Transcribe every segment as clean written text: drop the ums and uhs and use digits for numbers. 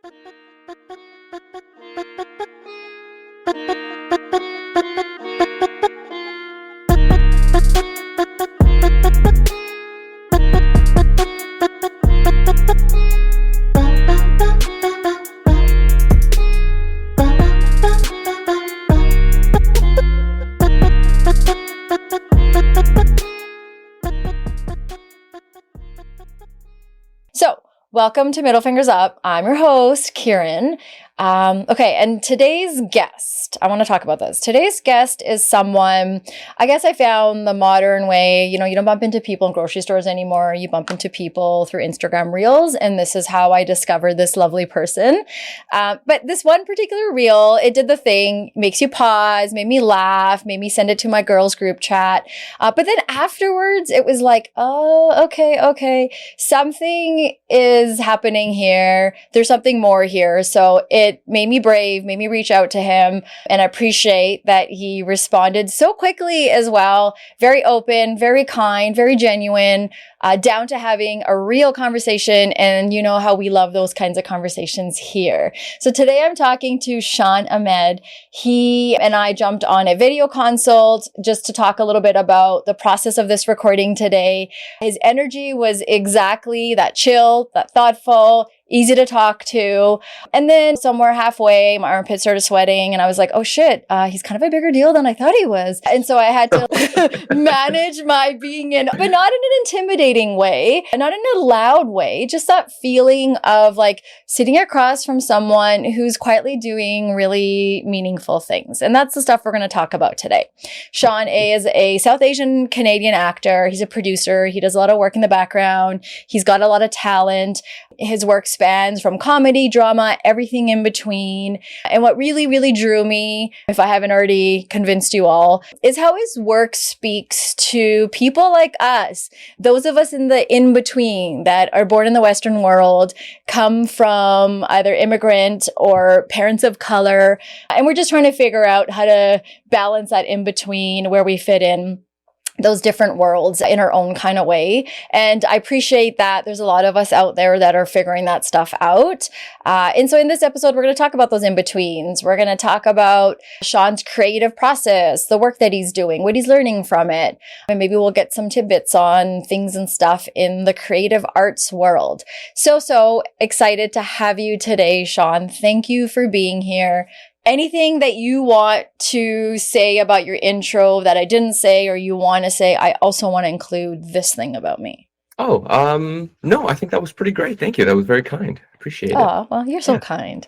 So, welcome to Middle Fingers Up. I'm your host, Kieran. Okay, and today's guest, I want to talk about this. Today's guest is someone, I guess I found the modern way, you don't bump into people in grocery stores anymore. You bump into people through Instagram Reels, and this is how I discovered this lovely person. But this one particular reel, it did the thing, makes you pause, made me laugh, made me send it to my girls group chat. But then afterwards, it was like, oh, okay. Something is happening here. There's something more here. So it made me brave, made me reach out to him, and I appreciate that he responded so quickly as well. Very open, very kind, very genuine, down to having a real conversation. And you know how we love those kinds of conversations here. So today I'm talking to Shawn Ahmed. He and I jumped on a video consult just to talk a little bit about the process of this recording today. His energy was exactly that chill, that thoughtful, easy to talk to. And then somewhere halfway, my armpits started sweating and I was like, oh shit, he's kind of a bigger deal than I thought he was. And so I had to manage my being in, but not in an intimidating way, not in a loud way, just that feeling of like sitting across from someone who's quietly doing really meaningful things. And that's the stuff we're going to talk about today. Shawn is a South Asian Canadian actor. He's a producer. He does a lot of work in the background. He's got a lot of talent. His work spans from comedy, drama, everything in between. And what really, really drew me, if I haven't already convinced you all, is how his work speaks to people like us, those of us in the in-between that are born in the Western world, come from either immigrant or parents of color. And we're just trying to figure out how to balance that in-between, where we fit in those different worlds in our own kind of way. And I appreciate that there's a lot of us out there that are figuring that stuff out. And so in this episode, we're going to talk about those in-betweens. We're going to talk about Shawn's creative process, the work that he's doing, what he's learning from it. And maybe we'll get some tidbits on things and stuff in the creative arts world. So excited to have you today, Shawn. Thank you for being here. Anything that you want to say about your intro that I didn't say or you want to say, I also want to include this thing about me. Oh, no, I think that was pretty great. Thank you. That was very kind. Appreciate it. Oh, well, you're so kind.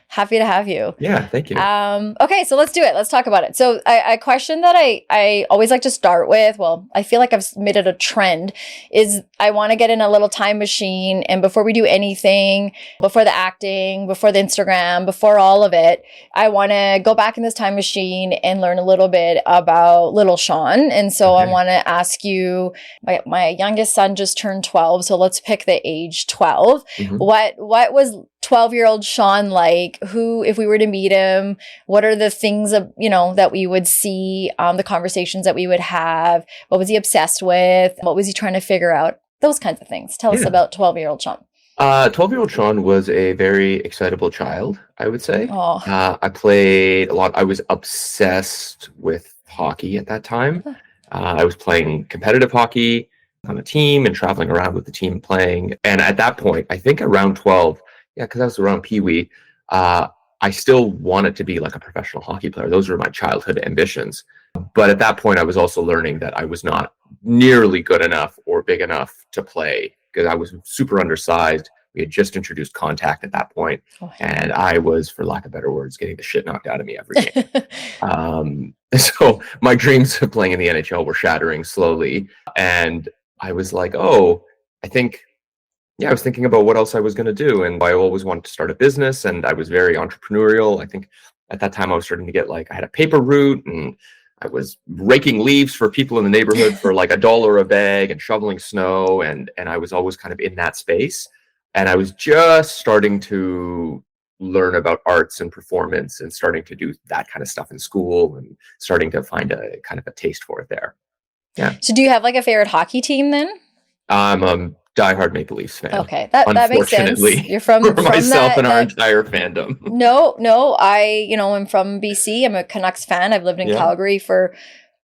Happy to have you. Yeah, thank you. Okay, so let's do it. Let's talk about it. So a question that I always like to start with, well, I feel like I've made it a trend, is I want to get in a little time machine. And before we do anything, before the acting, before the Instagram, before all of it, I want to go back in this time machine and learn a little bit about little Shawn. And so I want to ask you, my youngest son just turned 12. So let's pick the age 12. Mm-hmm. What was 12-year-old Shawn like? Who, if we were to meet him, what are the things that we would see, the conversations that we would have? What was he obsessed with? What was he trying to figure out? Those kinds of things. Tell us about 12-year-old Shawn. 12-year-old Shawn was a very excitable child, I would say. I played a lot. I was obsessed with hockey at that time. I was playing competitive hockey on a team and traveling around with the team playing. And at that point, I think around 12, because I was around Pee Wee, I still wanted to be like a professional hockey player. Those were my childhood ambitions. But at that point, I was also learning that I was not nearly good enough or big enough to play because I was super undersized. We had just introduced contact at that point, and I was, for lack of better words, getting the shit knocked out of me every game. So my dreams of playing in the NHL were shattering slowly. And I was like, I was thinking about what else I was going to do. And I always wanted to start a business, and I was very entrepreneurial. I think at that time I was starting to get I had a paper route, and I was raking leaves for people in the neighborhood for like $1 a bag and shoveling snow. And I was always kind of in that space. And I was just starting to learn about arts and performance and starting to do that kind of stuff in school and starting to find a kind of a taste for it there. Yeah. So do you have like a favorite hockey team then? I'm diehard Maple Leafs fan. Okay, that makes sense. Unfortunately, You're from myself that and our entire fandom. No, I'm from BC. I'm a Canucks fan. I've lived in Yeah. Calgary for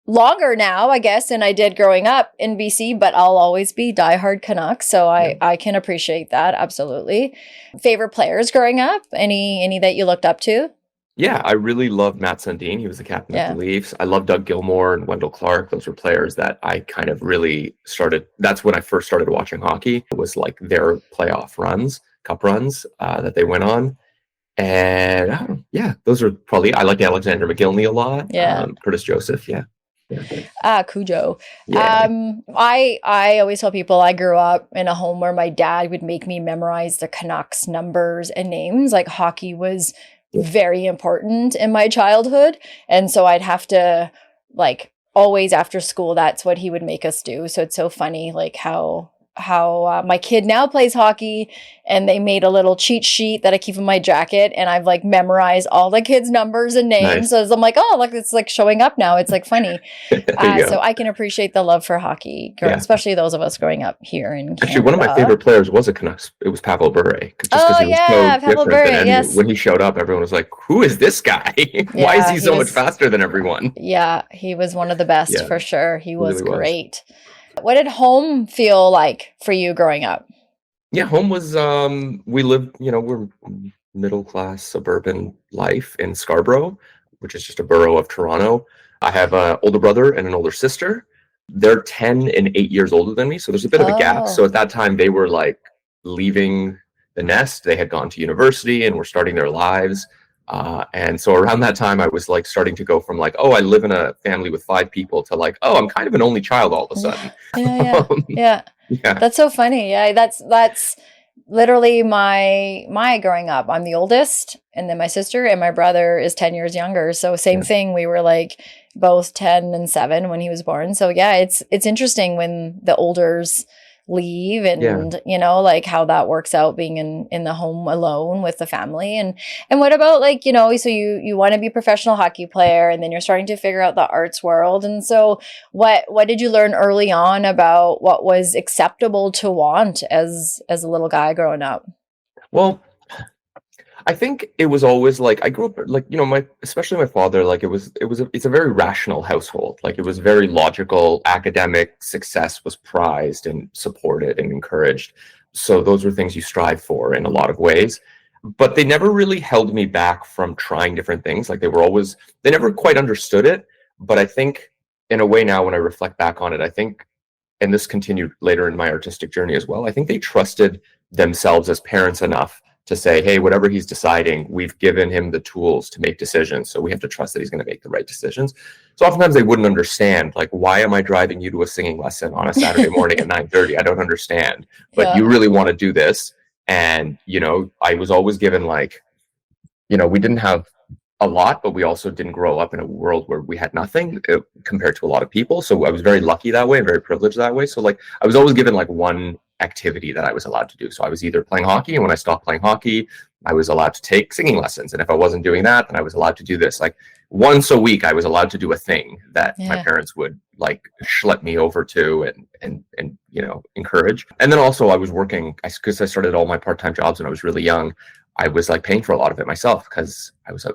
longer now, I guess, than I did growing up in BC, but I'll always be diehard Canucks. So I can appreciate that. Absolutely. Favorite players growing up? Any that you looked up to? Yeah, I really loved Matt Sundin. He was the captain of the Leafs. I love Doug Gilmour and Wendell Clark. Those were players that I kind of really started. That's when I first started watching hockey. It was like their playoff runs, cup runs that they went on. And those are probably, I like Alexander McGillney a lot. Yeah. Curtis Joseph. Yeah. Cujo. Yeah. I always tell people I grew up in a home where my dad would make me memorize the Canucks numbers and names. Like hockey was very important in my childhood. And so I'd have to always after school, that's what he would make us do. So it's so funny, like how my kid now plays hockey, and they made a little cheat sheet that I keep in my jacket, and I've memorized all the kids' numbers and names. Nice. So I'm like, oh, look, it's showing up now. It's funny. So I can appreciate the love for hockey, especially those of us growing up here in Canada. Actually, one of my favorite players was a Canucks. It was Pavel Bure. Pavel Bure, yes. When he showed up, everyone was like, who is this guy? Why is he so much faster than everyone? Yeah, he was one of the best for sure. He was really great. What did home feel like for you growing up? Yeah, home was, we lived, we're middle class suburban life in Scarborough, which is just a borough of Toronto. I have an older brother and an older sister. They're 10 and 8 years older than me. So there's a bit of a gap. So at that time they were leaving the nest. They had gone to university and were starting their lives. And so around that time, I was starting to go from I live in a family with 5 people to I'm kind of an only child all of a sudden. Yeah. That's so funny. Yeah, that's literally my growing up. I'm the oldest, and then my sister and my brother is 10 years younger. So same thing. We were both 10 and 7 when he was born. So yeah, it's interesting when the olders leave and how that works out being in the home alone with the family. And what about so you want to be a professional hockey player, and then you're starting to figure out the arts world. And so what did you learn early on about what was acceptable to want as a little guy growing up? Well, I think it was always I grew up especially my father, it's a very rational household. It was very logical. Academic success was prized and supported and encouraged. So those were things you strive for in a lot of ways. But they never really held me back from trying different things. They never quite understood it. But I think in a way now, when I reflect back on it, I think, and this continued later in my artistic journey as well, I think they trusted themselves as parents enough to say, hey, whatever he's deciding, we've given him the tools to make decisions. So we have to trust that he's going to make the right decisions. So oftentimes they wouldn't understand, why am I driving you to a singing lesson on a Saturday morning at 9:30? I don't understand. But you really want to do this. And, I was always given we didn't have a lot, but we also didn't grow up in a world where we had nothing compared to a lot of people. So I was very lucky that way and very privileged that way. So I was always given one activity that I was allowed to do. So I was either playing hockey, and when I stopped playing hockey, I was allowed to take singing lessons. And if I wasn't doing that, then I was allowed to do this. Once a week, I was allowed to do a thing that my parents would schlep me over to and encourage. And then also I was working, because I started all my part-time jobs when I was really young. I was paying for a lot of it myself, because I was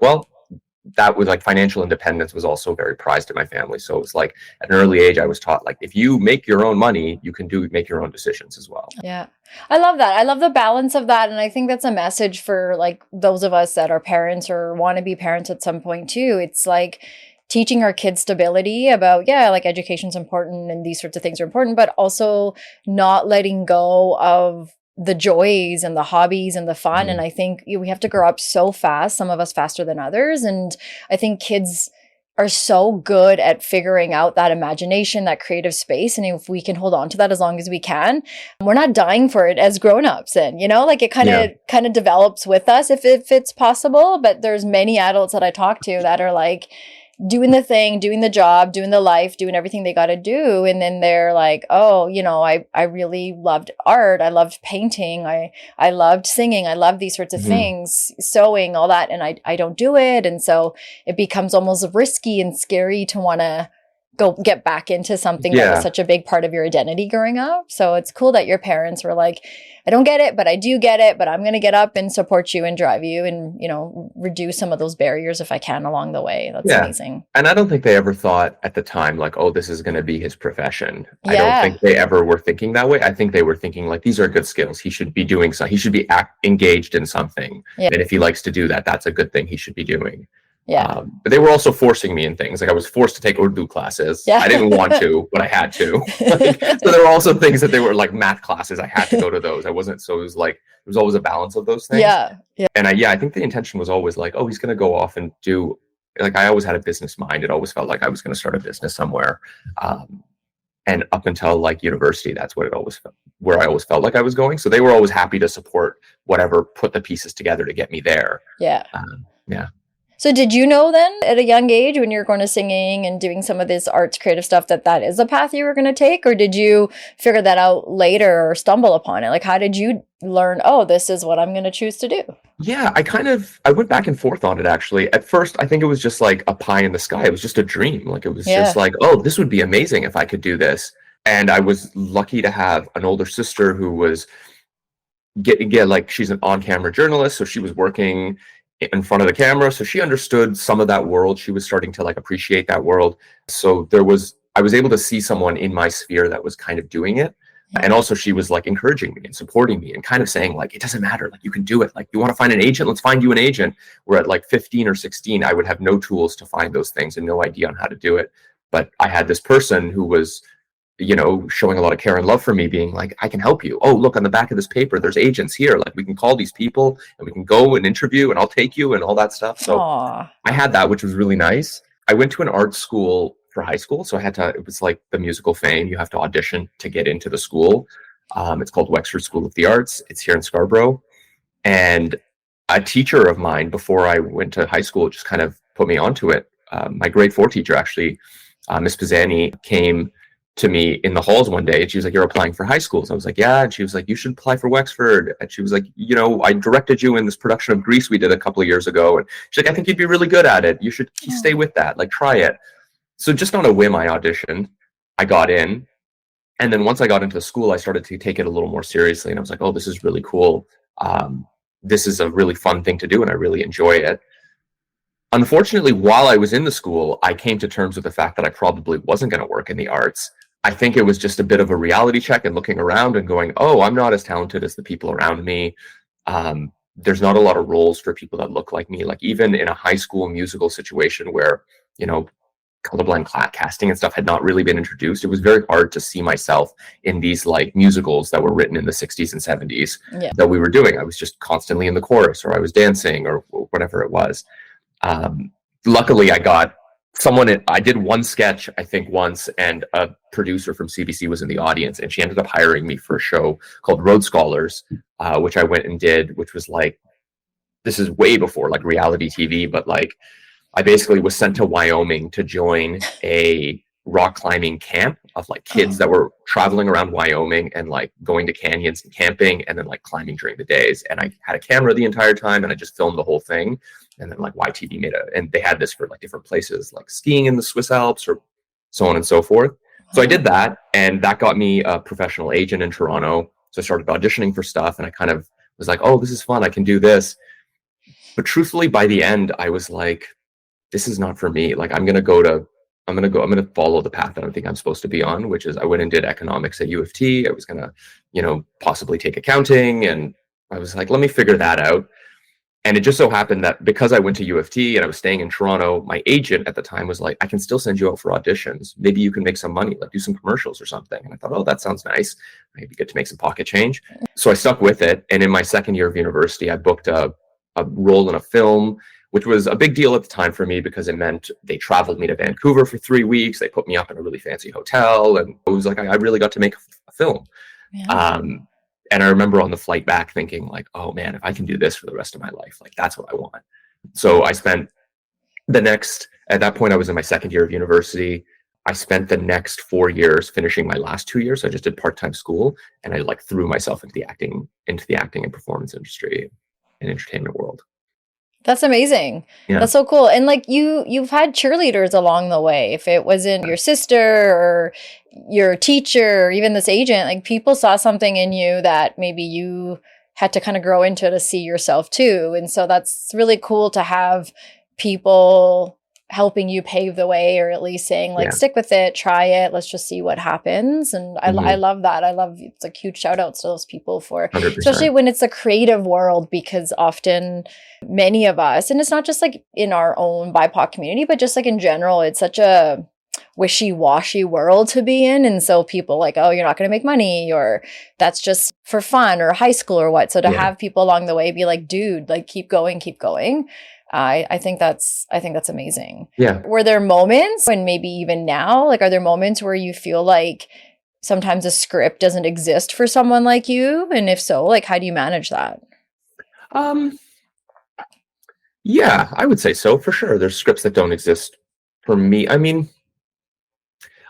that was financial independence was also very prized in my family. So it was at an early age, I was taught if you make your own money, you can make your own decisions as well. Yeah. I love that. I love the balance of that. And I think that's a message for those of us that are parents or want to be parents at some point too. It's teaching our kids stability about, education's important and these sorts of things are important, but also not letting go of the joys and the hobbies and the fun. Mm-hmm. And I think we have to grow up so fast, some of us faster than others. And I think kids are so good at figuring out that imagination, that creative space. And if we can hold on to that as long as we can, we're not dying for it as grownups. And, it kind of develops with us if it's possible. But there's many adults that I talk to that are doing the thing, doing the job, doing the life, doing everything they got to do. And then they're I really loved art. I loved painting. I loved singing. I loved these sorts of things, sewing, all that. And I don't do it. And so it becomes almost risky and scary to want to get back into something that was Yeah. such a big part of your identity growing up. So it's cool that your parents were like, I don't get it, but I do get it, but I'm going to get up and support you and drive you and, you know, reduce some of those barriers if I can along the way. That's Yeah. amazing. And I don't think they ever thought at the time, like, oh, this is going to be his profession. I don't Yeah. think they ever were thinking that way. I think they were thinking, like, these are good skills. He should be doing so. He should be engaged in something. Yeah. And if he likes to do that, that's a good thing he should be doing. Yeah. But they were also forcing me in things. Like, I was forced to take Urdu classes. Yeah. I didn't want to, but I had to. Like, so there were also things that they were like math classes. I had to go to those. I wasn't, so it was like, there was always a balance of those things. Yeah. Yeah. And I think the intention was always like, oh, he's going to go off and do, like, I always had a business mind. It always felt like I was going to start a business somewhere. And up until like university, that's what it always felt, where I always felt like I was going. So they were always happy to support whatever put the pieces together to get me there. Yeah. Yeah. So did you know then at a young age when you were going to singing and doing some of this arts creative stuff that is a path you were going to take? Or did you figure that out later or stumble upon it? Like, how did you learn, oh, this is what I'm going to choose to do? Yeah, I went back and forth on it actually. At first, I think it was just like a pie in the sky. It was just a dream. Like, it was just like, oh, this would be amazing if I could do this. And I was lucky to have an older sister who was like, she's an on-camera journalist. So she was working in front of the camera. So she understood some of that world. She was starting to like appreciate that world. So I was able to see someone in my sphere that was kind of doing it. Yeah. And also she was like encouraging me and supporting me and kind of saying like, it doesn't matter. Like, you can do it. Like, you want to find an agent? Let's find you an agent. Where at like 15 or 16, I would have no tools to find those things and no idea on how to do it. But I had this person who was, you know, showing a lot of care and love for me, being like, I can help you. Oh, look, on the back of this paper, there's agents here. Like, we can call these people and we can go and interview and I'll take you and all that stuff. So I had that, which was really nice. I went to an art school for high school. So it was like the musical Fame. You have to audition to get into the school. It's called Wexford School of the Arts. It's here in Scarborough. And a teacher of mine before I went to high school just kind of put me onto it. My grade 4 teacher, actually, Miss Pisani, came to me in the halls one day and she was like, you're applying for high schools. I was like, yeah. And she was like, you should apply for Wexford. And she was like, you know, I directed you in this production of Grease we did a couple of years ago. And she's like, I think you'd be really good at it. You should stay with that. Like, try it. So just on a whim, I auditioned. I got in. And then once I got into the school, I started to take it a little more seriously. And I was like, oh, this is really cool. This is a really fun thing to do. And I really enjoy it. Unfortunately, while I was in the school, I came to terms with the fact that I probably wasn't going to work in the arts. I think it was just a bit of a reality check and looking around and going, oh, I'm not as talented as the people around me. There's not a lot of roles for people that look like me. Like, even in a high school musical situation where, you know, colorblind casting and stuff had not really been introduced, it was very hard to see myself in these like musicals that were written in the 60s and 70s that we were doing. I was just constantly in the chorus, or I was dancing, or whatever it was. Luckily, I got I did one sketch, I think, once, and a producer from CBC was in the audience, and she ended up hiring me for a show called Road Scholars, which I went and did, which was like, this is way before like reality TV, but like, I basically was sent to Wyoming to join a rock climbing camp of like kids that were traveling around Wyoming and like going to canyons and camping and then like climbing during the days. And I had a camera the entire time and I just filmed the whole thing. And then like YTV and they had this for like different places, like skiing in the Swiss Alps or so on and so forth. So I did that, and that got me a professional agent in Toronto. So I started auditioning for stuff, and I kind of was like, oh, this is fun. I can do this. But truthfully, by the end, I was like, this is not for me. Like, I'm going to follow the path that I think I'm supposed to be on, which is I went and did economics at U of T. I was going to, you know, possibly take accounting. And I was like, let me figure that out. And it just so happened that because I went to U of T and I was staying in Toronto, my agent at the time was like, I can still send you out for auditions. Maybe you can make some money, like do some commercials or something. And I thought, oh, that sounds nice. Maybe get to make some pocket change. So I stuck with it. And in my second year of university, I booked a role in a film, which was a big deal at the time for me because it meant they traveled me to Vancouver for 3 weeks. They put me up in a really fancy hotel. And it was like, I really got to make a film. Yeah. And I remember on the flight back thinking like, oh man, if I can do this for the rest of my life, like that's what I want. So I spent at that point I was in my second year of university. I spent the next 4 years finishing my last 2 years. So I just did part-time school, and I like threw myself into the acting and performance industry and entertainment world. That's amazing. Yeah. That's so cool. And like you've had cheerleaders along the way. If it wasn't your sister or your teacher or even this agent, like people saw something in you that maybe you had to kind of grow into to see yourself too. And so that's really cool to have people helping you pave the way, or at least saying like, Yeah. stick with it, try it, let's just see what happens. And I love that. I love, it's like huge shout outs to those people for, 100%. especially when it's a creative world, because often many of us, and it's not just like in our own BIPOC community, but just like in general, it's such a wishy-washy world to be in. And so people like, oh, you're not going to make money, or that's just for fun, or high school or what. So to have people along the way be like, dude, like keep going, keep going. I think that's amazing. Yeah. Were there moments, and maybe even now, like, are there moments where you feel like sometimes a script doesn't exist for someone like you? And if so, like, how do you manage that? Yeah, I would say so, for sure. There's scripts that don't exist for me. I mean,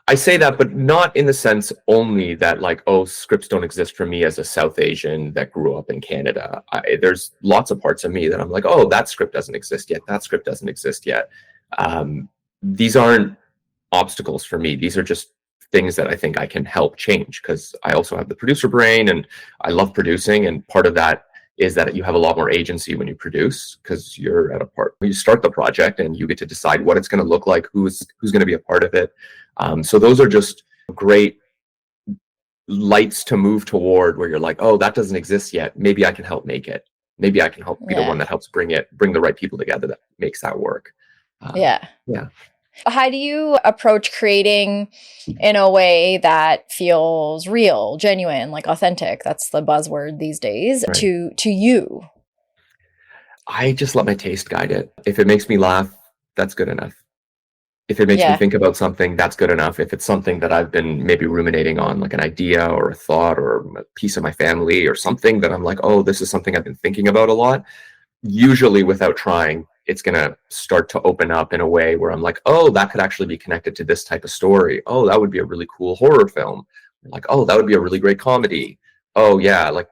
I say that, but not in the sense only that like, oh, scripts don't exist for me as a South Asian that grew up in Canada. There's lots of parts of me that I'm like, oh, that script doesn't exist yet. That script doesn't exist yet. These aren't obstacles for me. These are just things that I think I can help change, because I also have the producer brain and I love producing. And part of that is that you have a lot more agency when you produce, because you're at a part when you start the project and you get to decide what it's going to look like, who's going to be a part of it. So those are just great lights to move toward, where you're like, oh, that doesn't exist yet. Maybe I can help make it. Maybe I can help be the one that helps bring the right people together that makes that work. Yeah. Yeah. How do you approach creating in a way that feels real, genuine, like authentic? That's the buzzword these days, right, to you. I just let my taste guide it. If it makes me laugh, that's good enough. If it makes me think about something, that's good enough. If it's something that I've been maybe ruminating on, like an idea or a thought or a piece of my family or something that I'm like, oh, this is something I've been thinking about a lot, usually without trying, it's going to start to open up in a way where I'm like, oh, that could actually be connected to this type of story. Oh, that would be a really cool horror film. Like, oh, that would be a really great comedy. Oh, yeah, like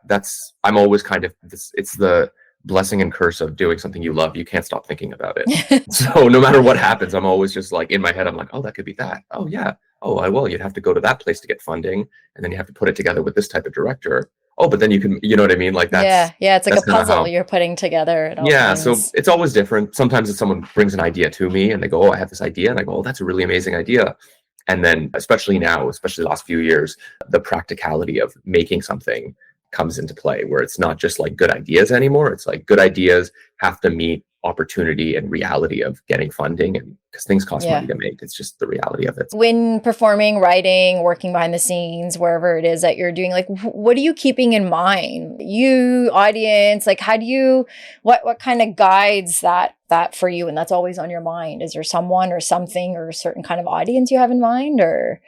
I'm always kind of, it's the blessing and curse of doing something you love. You can't stop thinking about it. So no matter what happens, I'm always just like, in my head, I'm like, oh, that could be that. Oh, yeah. Oh, well, you'd have to go to that place to get funding, and then you have to put it together with this type of director. Oh, but then you can, you know what I mean? Like that's it's like a puzzle you're putting together. So it's always different. Sometimes if someone brings an idea to me and they go, oh, I have this idea, and I go, oh, that's a really amazing idea. And then especially now, especially the last few years, the practicality of making something comes into play, where it's not just like good ideas anymore. It's like good ideas have to meet opportunity and reality of getting funding, and because things cost money to make. It's just the reality of it. When performing, writing, working behind the scenes, wherever it is that you're doing, like what are you keeping in mind? You, audience, like how do you, what kind of guides that for you? And that's always on your mind. Is there someone or something or a certain kind of audience you have in mind, or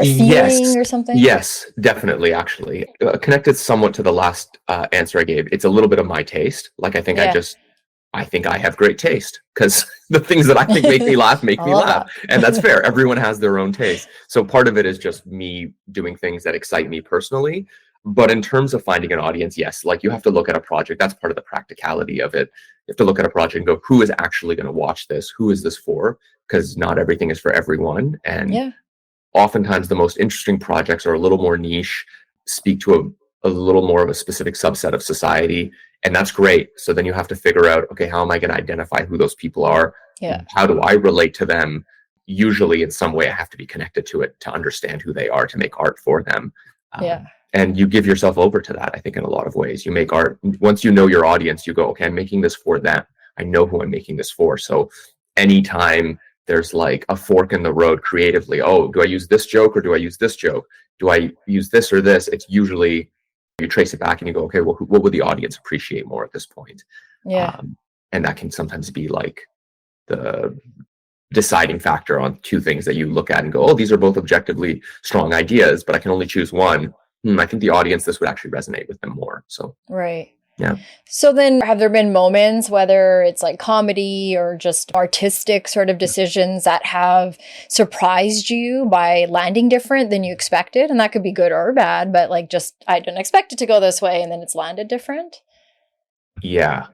feeling or something? Yes, definitely. Actually, connected somewhat to the last answer I gave. It's a little bit of my taste. Like I think I think I have great taste, because the things that I think make me laugh make me laugh. And that's fair. Everyone has their own taste. So part of it is just me doing things that excite me personally. But in terms of finding an audience, yes, like you have to look at a project. That's part of the practicality of it. You have to look at a project and go, who is actually going to watch this? Who is this for? Because not everything is for everyone. And oftentimes the most interesting projects are a little more niche, speak to a little more of a specific subset of society. And that's great. So then you have to figure out, okay, how am I going to identify who those people are? How do I relate to them? Usually in some way I have to be connected to it to understand who they are, to make art for them. And you give yourself over to that, I think, in a lot of ways. You make art. Once you know your audience, you go, okay, I'm making this for them. I know who I'm making this for. So anytime there's like a fork in the road creatively, oh, do I use this joke or do I use this joke? Do I use this or this? It's usually, you trace it back and you go, okay, well, what would the audience appreciate more at this point? And that can sometimes be like the deciding factor on two things that you look at and go, oh, these are both objectively strong ideas, but I can only choose one. I think the audience, this would actually resonate with them more. So yeah. So then have there been moments, whether it's like comedy or just artistic sort of decisions, that have surprised you by landing different than you expected? And that could be good or bad, but like just, I didn't expect it to go this way, and then it's landed different. Yeah.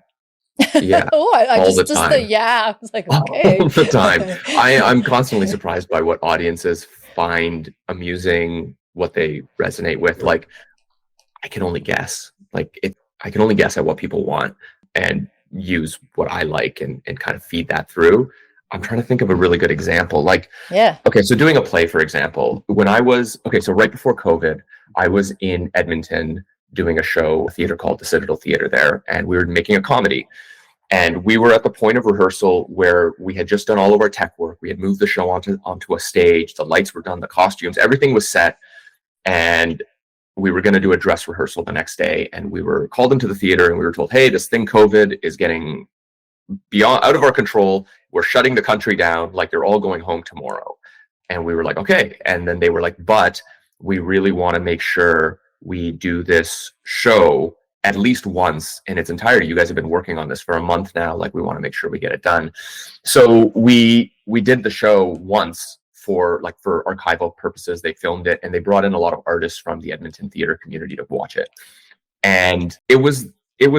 Yeah, Oh, I all the just the time. yeah. I was like, All okay, the time. okay. I'm constantly surprised by what audiences find amusing, what they resonate with. Like, I can only guess. I can only guess at what people want and use what I like and kind of feed that through. I'm trying to think of a really good example. Like, Yeah. okay, so doing a play, for example, when I was, okay, so right before COVID, I was in Edmonton doing a show, a theater called the Citadel Theater there, and we were making a comedy. And we were at the point of rehearsal where we had just done all of our tech work. We had moved the show onto a stage. The lights were done, the costumes, everything was set. And we were going to do a dress rehearsal the next day. And we were called into the theater and we were told, hey, this thing COVID is getting beyond out of our control. We're shutting the country down. Like, they're all going home tomorrow. And we were like, okay. And then they were like, but we really want to make sure we do this show at least once in its entirety. You guys have been working on this for a month now. Like, we want to make sure we get it done. So we did the show once for archival purposes. They filmed it and they brought in a lot of artists from the Edmonton theater community to watch it. And it was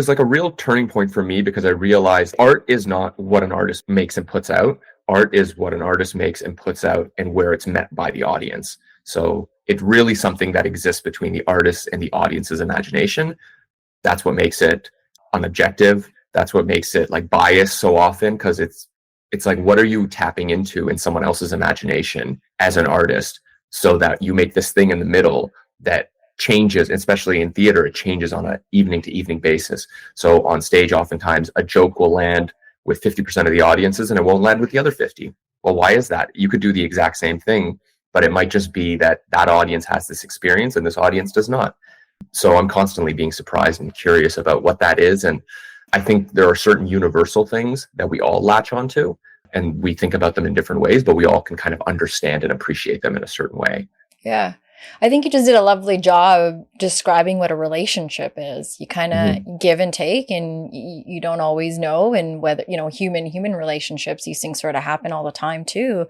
like a real turning point for me, because I realized art is not what an artist makes and puts out. Art is what an artist makes and puts out and where it's met by the audience. So it's really something that exists between the artist and the audience's imagination. That's what makes it unobjective. That's what makes it like biased so often, because it's like, what are you tapping into in someone else's imagination as an artist, so that you make this thing in the middle that changes, especially in theater, it changes on an evening to evening basis. So on stage, oftentimes a joke will land with 50% of the audiences and it won't land with the other 50. Well, why is that? You could do the exact same thing, but it might just be that that audience has this experience and this audience does not. So I'm constantly being surprised and curious about what that is. And I think there are certain universal things that we all latch onto, and we think about them in different ways, but we all can kind of understand and appreciate them in a certain way. Yeah. I think you just did a lovely job describing what a relationship is. You kind of give and take, and you don't always know. And whether, human relationships, these things sort of happen all the time too.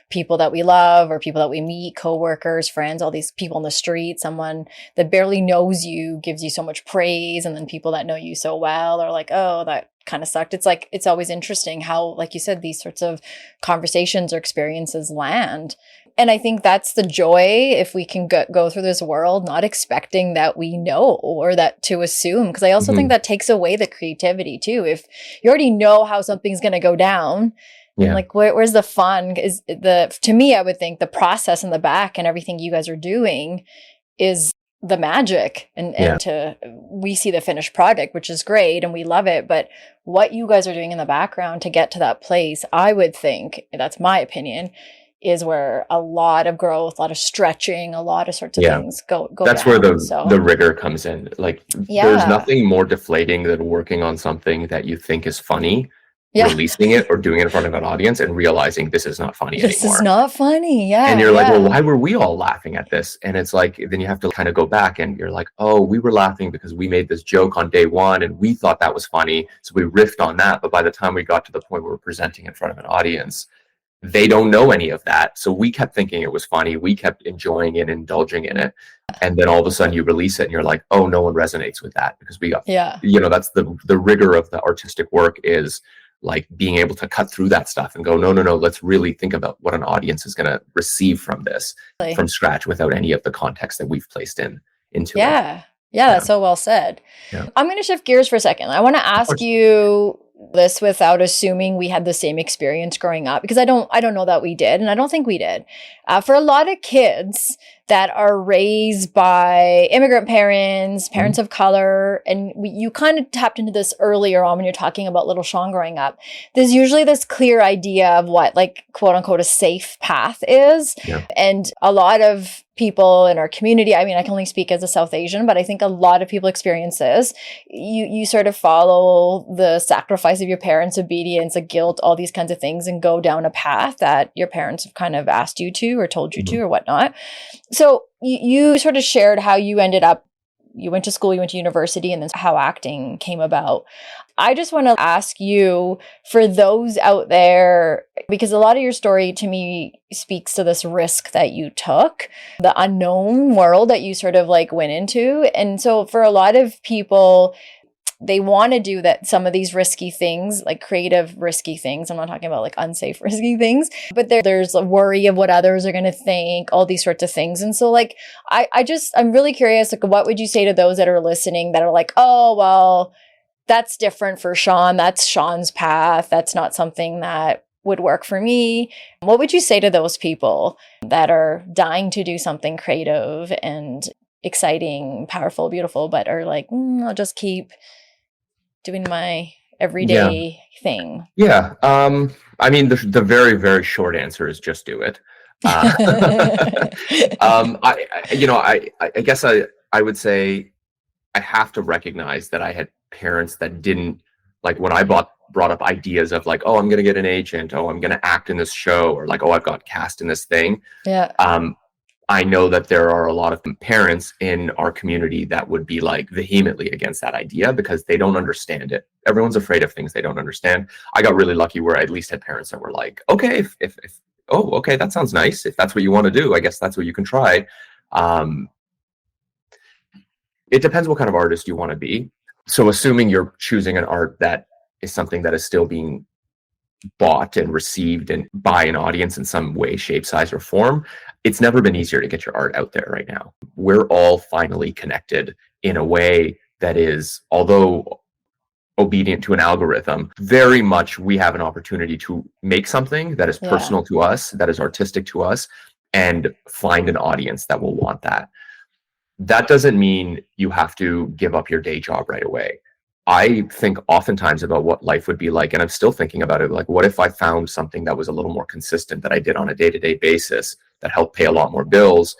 People that we love or people that we meet, coworkers, friends, all these people on the street, someone that barely knows you gives you so much praise. And then people that know you so well are like, oh, that kind of sucked. It's like, it's always interesting how, like you said, these sorts of conversations or experiences land. And I think that's the joy, if we can go through this world not expecting that we know or that to assume. Because I also think that takes away the creativity too. If you already know how something's going to go down, like where's the fun? To me, I would think the process in the back and everything you guys are doing is the magic. And we see the finished product, which is great and we love it. But what you guys are doing in the background to get to that place, I would think, that's my opinion, is where a lot of growth, a lot of stretching, a lot of sorts of things go That's down. where the rigor comes in. Like, there's nothing more deflating than working on something that you think is funny, releasing it or doing it in front of an audience and realizing this is not funny anymore. This is not funny. Yeah. And you're like, well, why were we all laughing at this? And it's like, then you have to kind of go back and you're like, oh, we were laughing because we made this joke on day one and we thought that was funny. So we riffed on that. But by the time we got to the point where we're presenting in front of an audience, they don't know any of that. So we kept thinking it was funny. We kept enjoying it, indulging in it. And then all of a sudden you release it and you're like, oh, no one resonates with that, because we got, that's the rigor of the artistic work, is like being able to cut through that stuff and go, no, let's really think about what an audience is going to receive from this from scratch without any of the context that we've placed into it. Yeah, that's so well said. I'm going to shift gears for a second. I want to ask you this without assuming we had the same experience growing up, because I don't know that we did, and I don't think we did. For a lot of kids that are raised by immigrant parents of color, and you kind of tapped into this earlier on when you're talking about little Shawn growing up, there's usually this clear idea of what, like, quote unquote, a safe path is. And a lot of people in our community, I mean, I can only speak as a South Asian, but I think a lot of people experience this. You sort of follow the sacrifice of your parents' obedience, the guilt, all these kinds of things, and go down a path that your parents have kind of asked you to or told you to or whatnot. So you sort of shared how you ended up, you went to school, you went to university, and then how acting came about. I just want to ask you, for those out there, because a lot of your story to me speaks to this risk that you took, the unknown world that you sort of like went into. And so for a lot of people, they want to do that, some of these risky things, like creative risky things. I'm not talking about like unsafe risky things, but there's a worry of what others are going to think, all these sorts of things. And so like, I'm really curious, like, what would you say to those that are listening that are like, oh, well, that's different for Shawn. That's Shawn's path. That's not something that would work for me. What would you say to those people that are dying to do something creative and exciting, powerful, beautiful, but are like, I'll just keep doing my everyday thing? Yeah. I mean, the very, very short answer is just do it. I guess I would say I have to recognize that I had parents that didn't, like, when I brought up ideas of like, oh, I'm going to get an agent, oh, I'm going to act in this show, or like, oh, I've got cast in this thing. Yeah. I know that there are a lot of parents in our community that would be like vehemently against that idea because they don't understand it. Everyone's afraid of things they don't understand. I got really lucky where I at least had parents that were like, okay, if oh, okay, that sounds nice. If that's what you want to do, I guess that's what you can try. It depends what kind of artist you want to be. So assuming you're choosing an art that is something that is still being bought and received and by an audience in some way, shape, size, or form, it's never been easier to get your art out there right now. We're all finally connected in a way that is, although obedient to an algorithm, very much we have an opportunity to make something that is personal to us, that is artistic to us, and find an audience that will want that. That doesn't mean you have to give up your day job right away. I think oftentimes about what life would be like, and I'm still thinking about it. Like, what if I found something that was a little more consistent that I did on a day-to-day basis that helped pay a lot more bills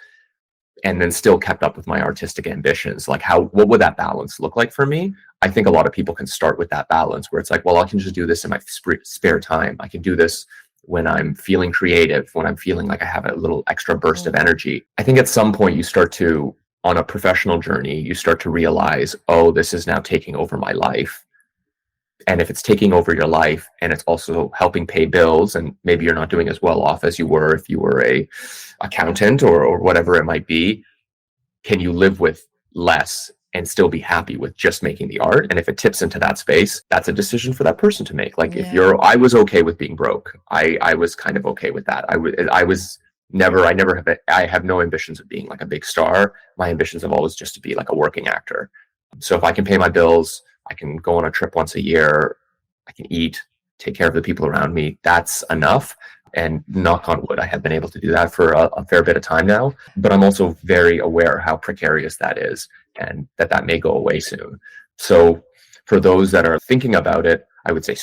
and then still kept up with my artistic ambitions? Like, what would that balance look like for me? I think a lot of people can start with that balance where it's like, well, I can just do this in my spare time. I can do this when I'm feeling creative, when I'm feeling like I have a little extra burst of energy. I think at some point you start to, on a professional journey, you start to realize, oh, this is now taking over my life. And if it's taking over your life and it's also helping pay bills, and maybe you're not doing as well off as you were if you were a accountant or whatever it might be, can you live with less and still be happy with just making the art? And if it tips into that space, that's a decision for that person to make. Like, I was okay with being broke. I was kind of okay with that. I have no ambitions of being like a big star. My ambitions have always just to be like a working actor. So if I can pay my bills, I can go on a trip once a year, I can eat, take care of the people around me, that's enough. And knock on wood, I have been able to do that for a fair bit of time now. But I'm also very aware how precarious that is and that may go away soon. So for those that are thinking about it, I would say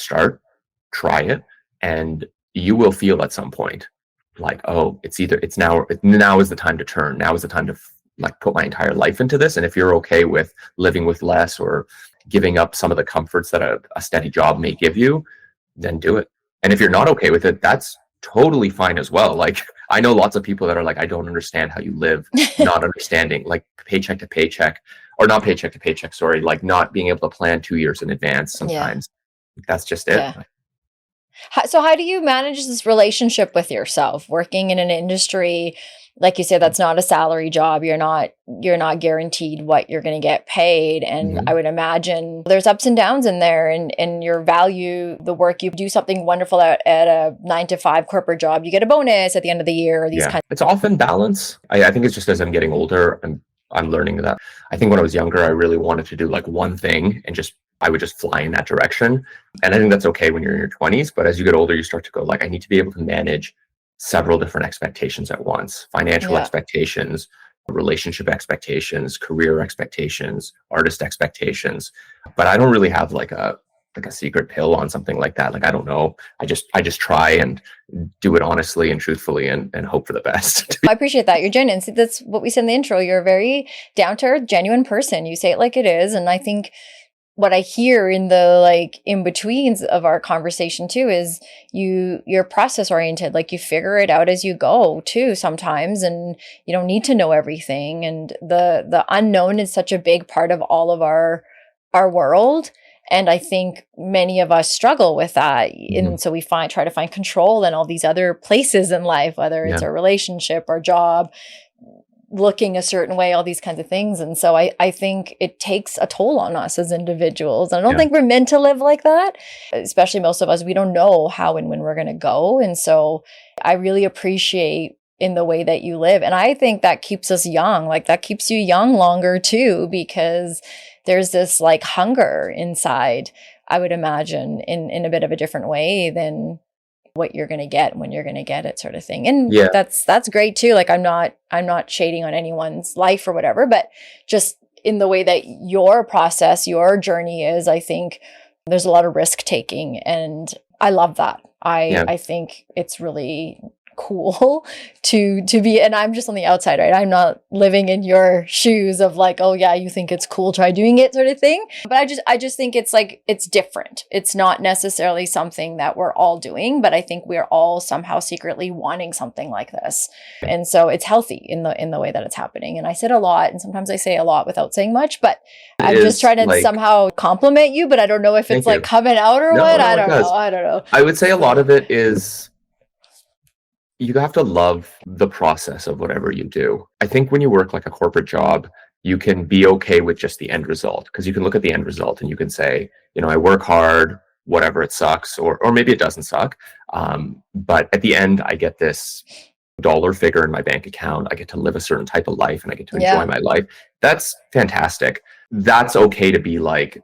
try it, and you will feel at some point like, oh, now is the time to turn. Now is the time to like put my entire life into this. And if you're okay with living with less or giving up some of the comforts that a steady job may give you, then do it. And if you're not okay with it, that's totally fine as well. Like, I know lots of people that are like, I don't understand how you live, not understanding like paycheck to paycheck, or not paycheck to paycheck, sorry, like not being able to plan 2 years in advance sometimes. That's just it. Yeah. So how do you manage this relationship with yourself, working in an industry, like you said, that's not a salary job? You're not guaranteed what you're going to get paid. And I would imagine there's ups and downs in there, and your value, the work you do, something wonderful at a 9-to-5 corporate job, you get a bonus at the end of the year. It's often balance. I think it's just as I'm getting older, I'm learning that. I think when I was younger, I really wanted to do like one thing and I would just fly in that direction. And I think that's okay when you're in your 20s. But as you get older, you start to go like, I need to be able to manage several different expectations at once: financial expectations, relationship expectations, career expectations, artist expectations. But I don't really have like a secret pill on something like that. Like, I don't know. I just try and do it honestly and truthfully and hope for the best. I appreciate that. You're genuine. See, that's what we said in the intro. You're a very down to earth, genuine person. You say it like it is. And I think what I hear in the like in betweens of our conversation too is you're process oriented. Like, you figure it out as you go too sometimes, and you don't need to know everything. And the unknown is such a big part of all of our world. And I think many of us struggle with that. And so we try to find control in all these other places in life, whether it's our relationship, our job, looking a certain way, all these kinds of things. And so I think it takes a toll on us as individuals. And I don't think we're meant to live like that, especially most of us. We don't know how and when we're going to go. And so I really appreciate in the way that you live. And I think that keeps us young. Like that keeps you young longer too, because there's this like hunger inside, I would imagine, in a bit of a different way than what you're going to get when you're going to get it, sort of thing. And that's great too. Like I'm not shading on anyone's life or whatever, but just in the way that your process, your journey is, I think there's a lot of risk taking, and I love that. I think it's really cool to be, and I'm just on the outside, right? I'm not living in your shoes of like, oh yeah, you think it's cool, try doing it, sort of thing. But I just think it's like, it's different. It's not necessarily something that we're all doing, but I think we're all somehow secretly wanting something like this. And so it's healthy in the way that it's happening. And I said a lot, and sometimes I say a lot without saying much, but I'm just trying to like, somehow compliment you, but I don't know if it's like coming out or what. I don't know. I would say a lot of it is you have to love the process of whatever you do. I think when you work like a corporate job, you can be okay with just the end result, because you can look at the end result and you can say, I work hard, whatever, it sucks, or maybe it doesn't suck. But at the end, I get this dollar figure in my bank account. I get to live a certain type of life and I get to enjoy my life. That's fantastic. That's okay to be like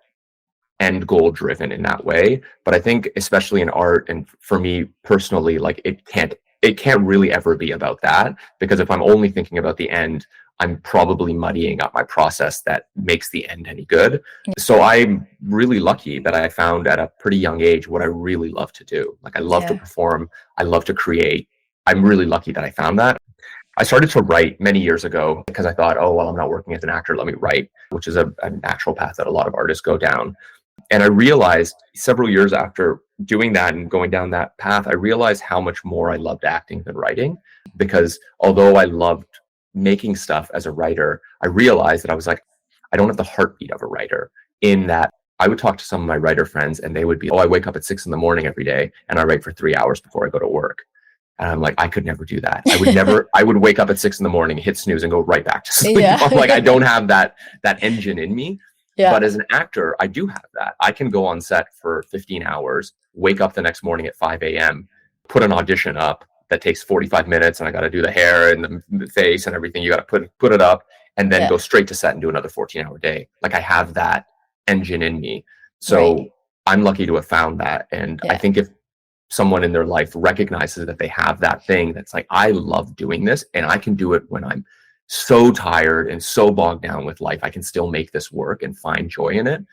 end goal driven in that way. But I think especially in art, and for me personally, like it can't really ever be about that, because if I'm only thinking about the end, I'm probably muddying up my process that makes the end any good. So I'm really lucky that I found at a pretty young age what I really love to do. Like I love to perform. I love to create. I'm really lucky that I found that. I started to write many years ago because I thought, oh, well, I'm not working as an actor, let me write, which is a natural path that a lot of artists go down. And I realized several years after doing that and going down that path, I realized how much more I loved acting than writing, because although I loved making stuff as a writer, I realized that I was like, I don't have the heartbeat of a writer, in that I would talk to some of my writer friends and they would be, oh, I wake up at 6 a.m. every day and I write for 3 hours before I go to work. And I'm like, I could never do that. I would never, I would wake up at 6 a.m, hit snooze and go right back to sleep. I'm like, I don't have that engine in me. But as an actor, I do have that. I can go on set for 15 hours, wake up the next morning at 5 a.m., put an audition up that takes 45 minutes, and I got to do the hair and the face and everything. You got to put it up, and then go straight to set and do another 14-hour day. Like I have that engine in me. So I'm lucky to have found that. And I think if someone in their life recognizes that they have that thing that's like, I love doing this and I can do it when I'm so tired and so bogged down with life, I can still make this work and find joy in it.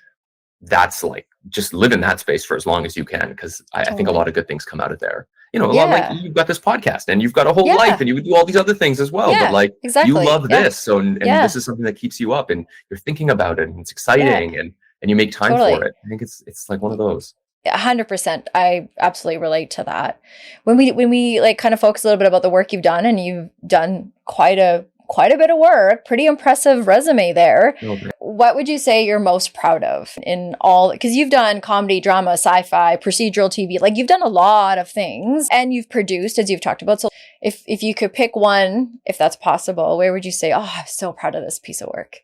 That's like, just live in that space for as long as you can, because I think a lot of good things come out of there. A lot like you've got this podcast and you've got a whole life and you do all these other things as well. But like you love this. So and this is something that keeps you up and you're thinking about it and it's exciting and you make time for it. I think it's like one of those. 100%. I absolutely relate to that. When we like kind of focus a little bit about the work you've done, and you've done quite a bit of work, pretty impressive resume there. Okay. What would you say you're most proud of in all, because you've done comedy, drama, sci-fi, procedural TV, like you've done a lot of things and you've produced, as you've talked about. So if you could pick one, if that's possible, where would you say, oh, I'm so proud of this piece of work?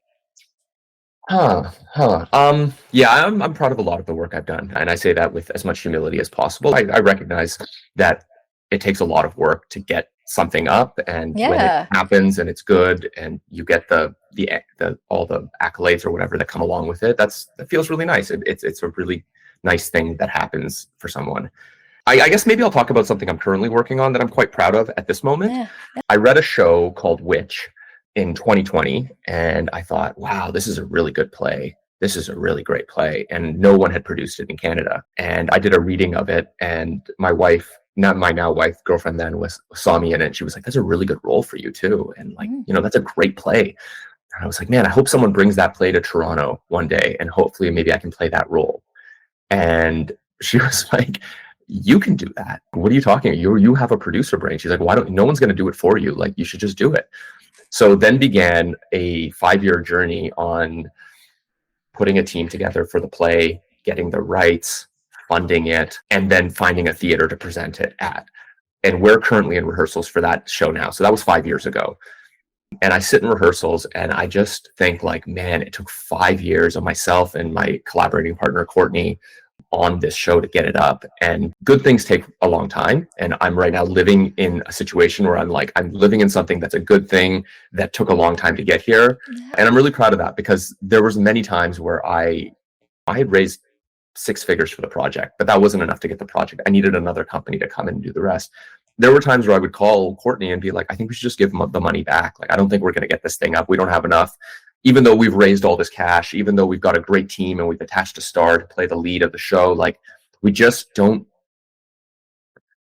Yeah, I'm proud of a lot of the work I've done. And I say that with as much humility as possible. I recognize that it takes a lot of work to get something up, and when it happens and it's good and you get the all the accolades or whatever that come along with it, that feels really nice. It's a really nice thing that happens for someone. I guess maybe I'll talk about something I'm currently working on that I'm quite proud of at this moment. I read a show called Witch in 2020 and I thought, wow, this is a really good play. This is a really great play, and no one had produced it in Canada. And I did a reading of it, and my wife, not my now wife, girlfriend then, saw me in it. And she was like, that's a really good role for you too. And like, that's a great play. And I was like, man, I hope someone brings that play to Toronto one day and hopefully maybe I can play that role. And she was like, you can do that. What are you talking about? You have a producer brain. She's like, no one's going to do it for you. Like, you should just do it. So then began a 5-year journey on putting a team together for the play, getting the rights, funding it, and then finding a theater to present it at. And we're currently in rehearsals for that show now. So that was 5 years ago. And I sit in rehearsals and I just think like, man, it took 5 years of myself and my collaborating partner, Courtney, on this show to get it up. And good things take a long time. And I'm right now living in a situation where I'm living in something that's a good thing that took a long time to get here. And I'm really proud of that, because there was many times where I had raised 6 figures for the project, but that wasn't enough to get the project. I needed another company to come in and do the rest. There were times where I would call Courtney and be like, I think we should just give the money back. Like, I don't think we're going to get this thing up. We don't have enough. Even though we've raised all this cash, even though we've got a great team and we've attached a star to play the lead of the show, like, we just don't,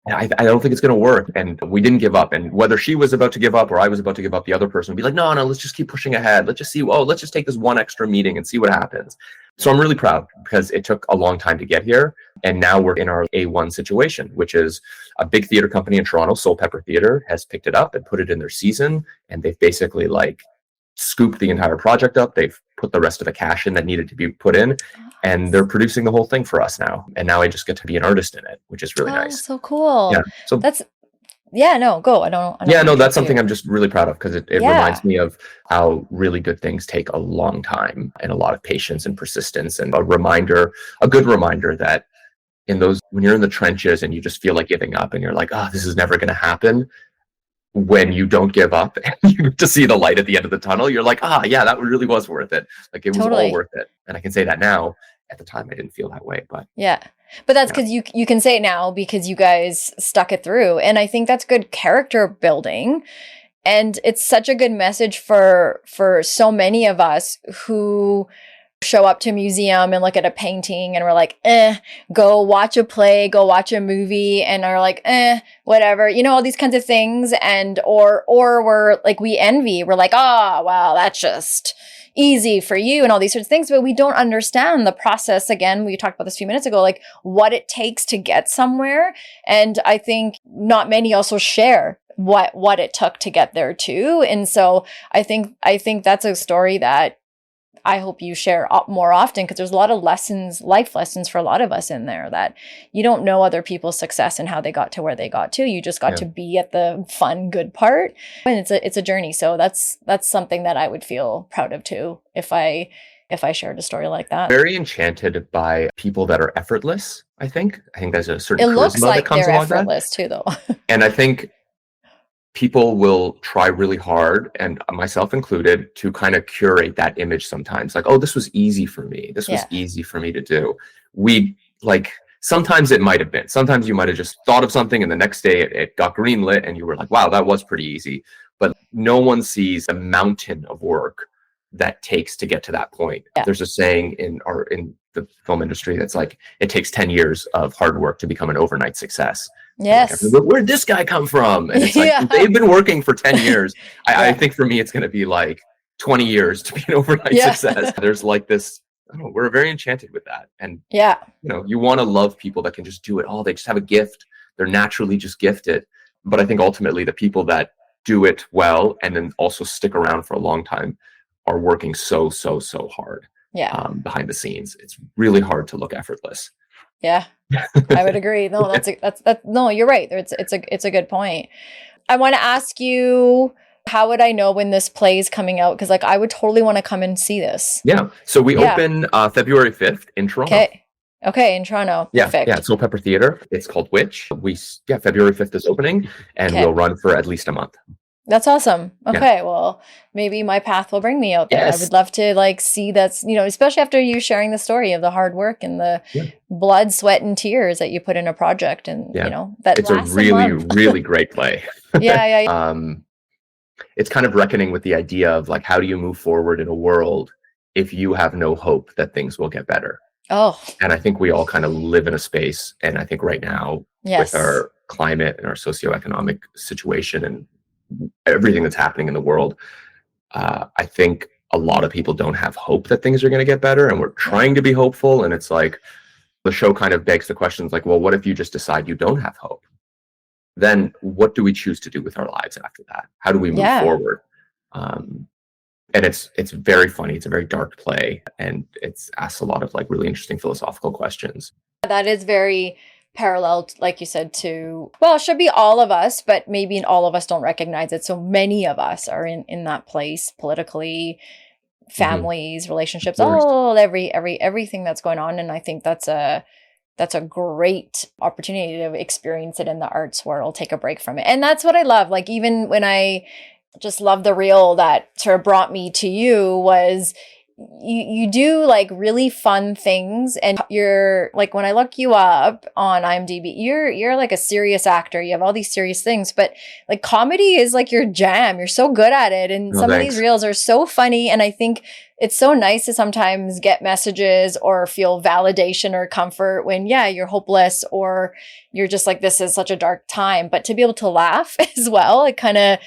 I don't think it's going to work. And we didn't give up. And whether she was about to give up or I was about to give up, the other person would be like, no, let's just keep pushing ahead. Let's just see, let's just take this one extra meeting and see what happens. So I'm really proud, because it took a long time to get here. And now we're in our A1 situation, which is a big theater company in Toronto, Soul Pepper Theater, has picked it up and put it in their season. And they've basically like scooped the entire project up. They've put the rest of the cash in that needed to be put in, and they're producing the whole thing for us now. And now I just get to be an artist in it, which is really nice. So cool. Yeah. So that's, go. I don't that's something I'm just really proud of, because it reminds me of how really good things take a long time and a lot of patience and persistence, and a good reminder that when you're in the trenches and you just feel like giving up and you're like, this is never going to happen, when you don't give up and you get to see the light at the end of the tunnel, you're like, yeah, that really was worth it. Like, it was all worth it. And I can say that now. At the time, I didn't feel that way, but but that's because you can say it now because you guys stuck it through. And I think that's good character building. And it's such a good message for so many of us who show up to a museum and look at a painting and we're like, go watch a play, go watch a movie, and are like, whatever, all these kinds of things. And, or we're like, we envy, we're like, wow, that's just easy for you and all these sorts of things, but we don't understand the process. Again, we talked about this a few minutes ago, like what it takes to get somewhere. And I think not many also share what it took to get there too. And so I think that's a story that I hope you share more often, because there's a lot of lessons, life lessons for a lot of us in there, that you don't know other people's success and how they got to where they got to. You just got to be at the fun, good part. And it's a journey. So that's something that I would feel proud of too, if I shared a story like that. Very enchanted by people that are effortless. I think there's a certain charisma looks like that comes they're along effortless that. too, though. And I think people will try really hard, and myself included, to kind of curate that image sometimes. Like, this was easy for me. This was easy for me to do. Sometimes it might have been. Sometimes you might have just thought of something and the next day it got greenlit and you were like, wow, that was pretty easy. But no one sees the mountain of work that takes to get to that point. There's a saying in the film industry that's like, it takes 10 years of hard work to become an overnight success. Yes. Like, where'd this guy come from? And it's like, they've been working for 10 years. I think for me, it's going to be like 20 years to be an overnight success. There's like this, we're very enchanted with that. And, you want to love people that can just do it all. They just have a gift. They're naturally just gifted. But I think ultimately the people that do it well and then also stick around for a long time are working so hard behind the scenes. It's really hard to look effortless. Yeah, I would agree. No, no, you're right. It's a good point. I want to ask you, how would I know when this play is coming out? Because like, I would totally want to come and see this. Yeah. So we open February 5th in Toronto. Okay, in Toronto. Yeah, perfect. Yeah, Soul Pepper Theater. It's called Witch. February 5th is opening, and we'll run for at least a month. That's awesome. Okay, well, maybe my path will bring me out there. Yes. I would love to like see that's, especially after you sharing the story of the hard work and the blood, sweat, and tears that you put in a project, and that it's a really great play. It's kind of reckoning with the idea of like, how do you move forward in a world if you have no hope that things will get better? And I think we all kind of live in a space, and I think right now with our climate and our socioeconomic situation and everything that's happening in the world, I think a lot of people don't have hope that things are going to get better, and we're trying to be hopeful. And it's like, the show kind of begs the questions like, well, what if you just decide you don't have hope? Then what do we choose to do with our lives after that? How do we move forward? And it's very funny. It's a very dark play, and it's asks a lot of like really interesting philosophical questions. That is very parallel, like you said, to, well, it should be all of us, but maybe all of us don't recognize it. So many of us are in that place politically, families, relationships, everything that's going on. And I think that's a great opportunity to experience it in the arts world, take a break from it. And that's what I love. Like, even when I just love the reel that sort of brought me to you was you do like really fun things, and you're like, when I look you up on IMDb, you're like a serious actor. You have all these serious things, but like comedy is like your jam. You're so good at it. And some of these reels are so funny. And I think it's so nice to sometimes get messages or feel validation or comfort when, yeah, you're hopeless or you're just like, this is such a dark time, but to be able to laugh as well, it kind of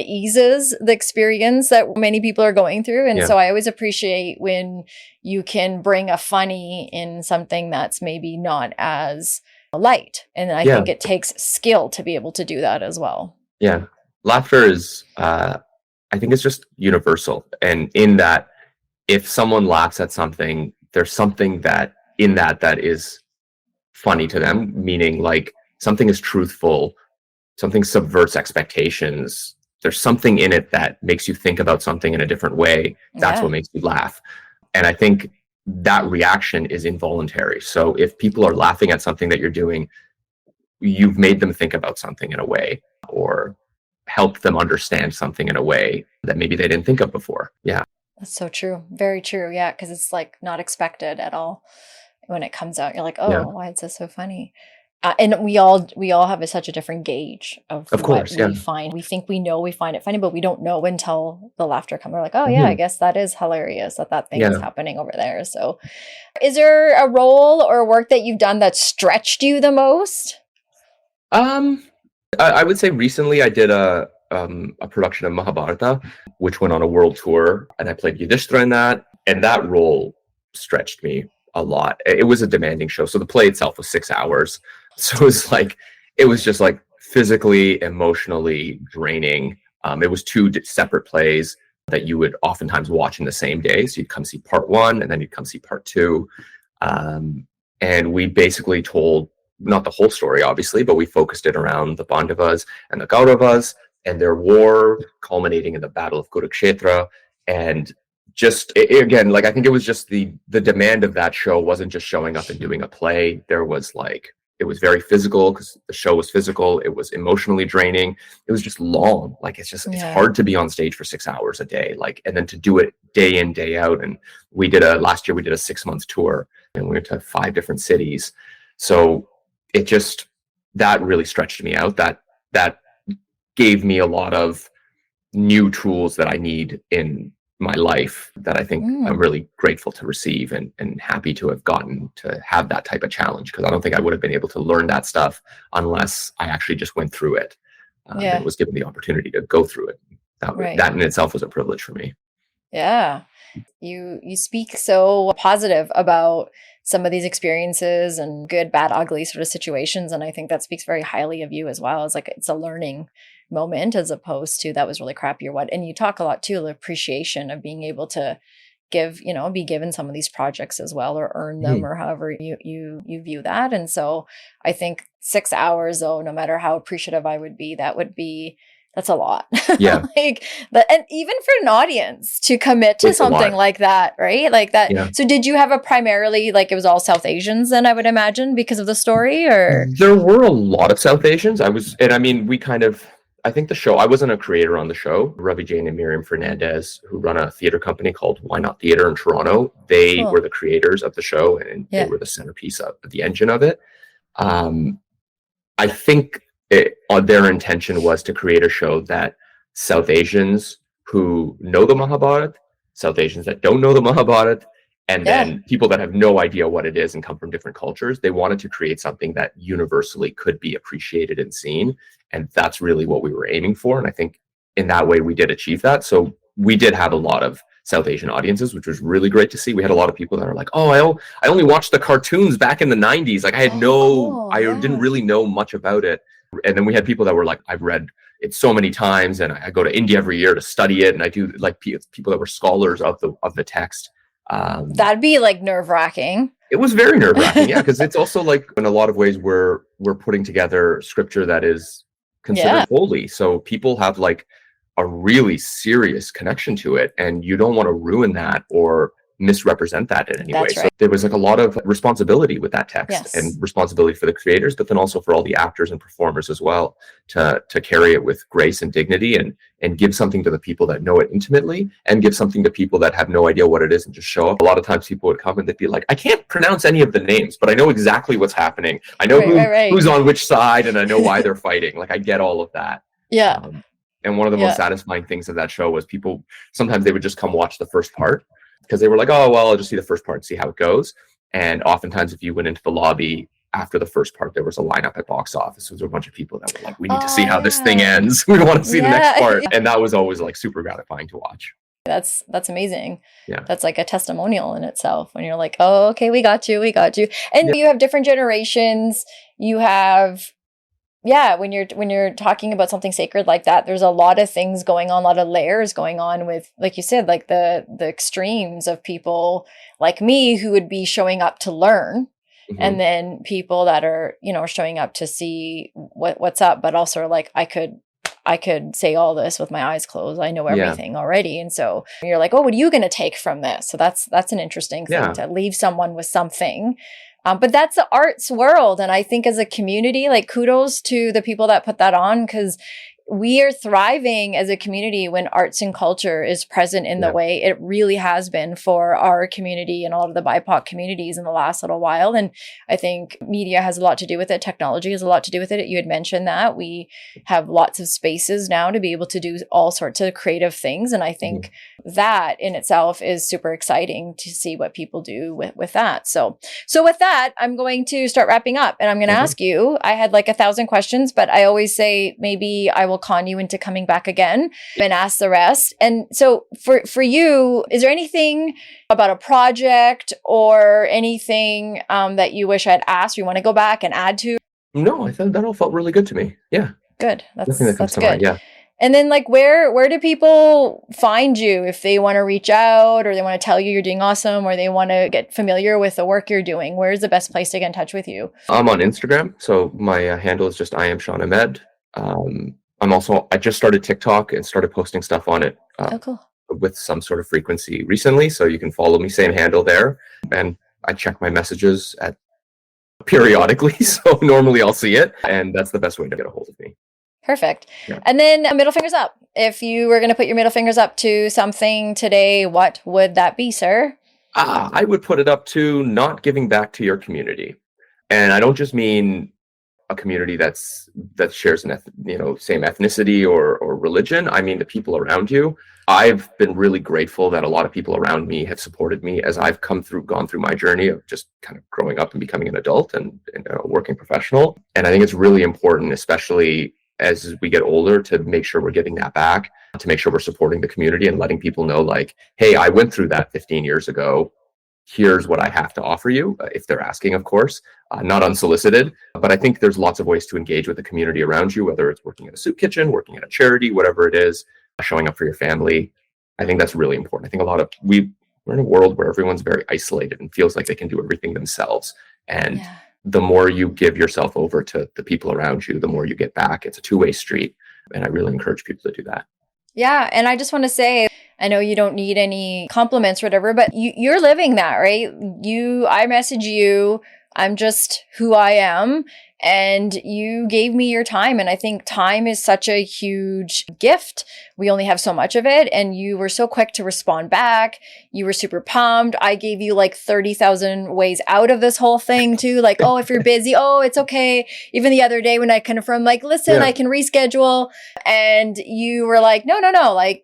eases the experience that many people are going through. And so I always appreciate when you can bring a funny in something that's maybe not as light. And I think it takes skill to be able to do that as well. Yeah. Laughter is, I think it's just universal. And in that, if someone laughs at something, there's something that in that is funny to them, meaning like something is truthful, something subverts expectations. There's something in it that makes you think about something in a different way. That's what makes you laugh. And I think that reaction is involuntary. So if people are laughing at something that you're doing, you've made them think about something in a way, or helped them understand something in a way that maybe they didn't think of before. Yeah. That's so true. Very true. Yeah. Because it's like not expected at all. When it comes out, you're like, oh, why is this so funny? And we all have such a different gauge of course, what we find. We think we know, we find it funny, but we don't know until the laughter comes. We're like, oh yeah, I guess that is hilarious that thing is happening over there. So is there a role or work that you've done that stretched you the most? I would say recently I did a production of Mahabharata, which went on a world tour, and I played Yudhishthira in that, and that role stretched me a lot. It was a demanding show. So the play itself was 6 hours. So it was just like physically, emotionally draining. It was two separate plays that you would oftentimes watch in the same day. So you'd come see part one, and then you'd come see part two. And we basically told, not the whole story, obviously, but we focused it around the Pandavas and the Kauravas and their war culminating in the Battle of Kurukshetra. And just, again, like, I think it was just the demand of that show wasn't just showing up and doing a play. There was like, it was very physical because the show was physical. It was emotionally draining. It was just long. Like, it's hard to be on stage for 6 hours a day. Like, and then to do it day in, day out. And last year we did a 6-month tour, and we went to 5 different cities. So that really stretched me out. That gave me a lot of new tools that I need in my life that I think I'm really grateful to receive and happy to have gotten to have that type of challenge, because I don't think I would have been able to learn that stuff unless I actually just went through it and was given the opportunity to go through it. That in itself was a privilege for me. Yeah. You speak so positive about some of these experiences and good, bad, ugly sort of situations. And I think that speaks very highly of you as well. It's like, it's a learning moment as opposed to that was really crappy or what. And you talk a lot too, the appreciation of being able to be given some of these projects as well, or earn them, or however you view that. And so I think 6 hours though, no matter how appreciative I would be, that's a lot. Yeah. And even for an audience to commit to something like that, right? Like that. Yeah. So did you have primarily, like, it was all South Asians then, I would imagine, because of the story, or? There were a lot of South Asians. I think the show, I wasn't a creator on the show. Ravi Jain and Miriam Fernandez, who run a theater company called Why Not Theater in Toronto, they were the creators of the show, and they were the centerpiece of the engine of it. I think their intention was to create a show that South Asians who know the Mahabharata, South Asians that don't know the Mahabharata, and then people that have no idea what it is and come from different cultures, they wanted to create something that universally could be appreciated and seen. And that's really what we were aiming for. And I think in that way we did achieve that. So we did have a lot of South Asian audiences, which was really great to see. We had a lot of people that are like, oh, I only watched the cartoons back in the 90s. Like, I didn't really know much about it. And then we had people that were like, I've read it so many times, and I go to India every year to study it. And I do, like, people that were scholars of the text. That'd be like nerve-wracking. It was very nerve-wracking, yeah, because it's also like in a lot of ways we're putting together scripture that is considered holy. So people have like a really serious connection to it, and you don't want to ruin that or misrepresent that in any way. So there was like a lot of responsibility with that text and responsibility for the creators, but then also for all the actors and performers as well to carry it with grace and dignity and give something to the people that know it intimately and give something to people that have no idea what it is and just show up. A lot of times people would come and they'd be like, I can't pronounce any of the names, but I know exactly what's happening. I know who's on which side and I know why they're fighting. Like I get all of that. Yeah. And one of the most satisfying things of that show was people, sometimes they would just come watch the first part because they were like, oh, well, I'll just see the first part and see how it goes. And oftentimes if you went into the lobby after the first part, there was a lineup at box office. There was a bunch of people that were like, we need to see how this thing ends. We want to see the next part. And that was always like super gratifying to watch. That's amazing. Yeah. That's like a testimonial in itself when you're like, oh, okay, we got you. And you have different generations. You have, when you're talking about something sacred like that, there's a lot of things going on, a lot of layers going on with, like you said, like the extremes of people like me who would be showing up to learn. Mm-hmm. And then people that are, showing up to see what's up, but also like I could say all this with my eyes closed. I know everything already. And so you're like, oh, what are you going to take from this? So that's an interesting thing to leave someone with something. But that's the arts world. And I think as a community, like kudos to the people that put that on, because we are thriving as a community when arts and culture is present in the way it really has been for our community and a lot of the BIPOC communities in the last little while. And I think media has a lot to do with it. Technology has a lot to do with it. You had mentioned that we have lots of spaces now to be able to do all sorts of creative things. And I think that in itself is super exciting to see what people do with that. So with that, I'm going to start wrapping up and I'm going to ask you, I had like 1,000 questions, but I always say maybe I will con you into coming back again and ask the rest. And so for you, is there anything about a project or anything that you wish I'd asked or you want to go back and add to? No, I thought that all felt really good to me. Yeah. Good. That's good. Mind, yeah. And then like where do people find you if they want to reach out or they want to tell you you're doing awesome or they want to get familiar with the work you're doing? Where's the best place to get in touch with you? I'm on Instagram. So my handle is just I am Shawn Ahmed. I just started TikTok and started posting stuff on it cool. with some sort of frequency recently. So you can follow me, same handle there. And I check my messages periodically. So normally I'll see it. And that's the best way to get a hold of me. Perfect. Yeah. And then middle fingers up. If you were going to put your middle fingers up to something today, what would that be, sir? I would put it up to not giving back to your community. And I don't just mean a community that shares an same ethnicity or religion. I mean the people around you. I've been really grateful that a lot of people around me have supported me as I've gone through my journey of just kind of growing up and becoming an adult and a working professional. And I think it's really important, especially as we get older, to make sure we're giving that back, to make sure we're supporting the community and letting people know like, hey, I went through that 15 years ago. Here's what I have to offer you, if they're asking, of course, not unsolicited. But I think there's lots of ways to engage with the community around you, whether it's working at a soup kitchen, working at a charity, whatever it is, showing up for your family. I think that's really important. I think we're in a world where everyone's very isolated and feels like they can do everything themselves. And the more you give yourself over to the people around you, the more you get back. It's a two-way street. And I really encourage people to do that. Yeah. And I just want to say, I know you don't need any compliments or whatever, but you're living that, right? I message you, I'm just who I am. And you gave me your time. And I think time is such a huge gift. We only have so much of it. And you were so quick to respond back. You were super pumped. I gave you like 30,000 ways out of this whole thing too. Like, oh, if you're busy, oh, it's okay. Even the other day when I confirmed, like, listen, I can reschedule. And you were like, no, like,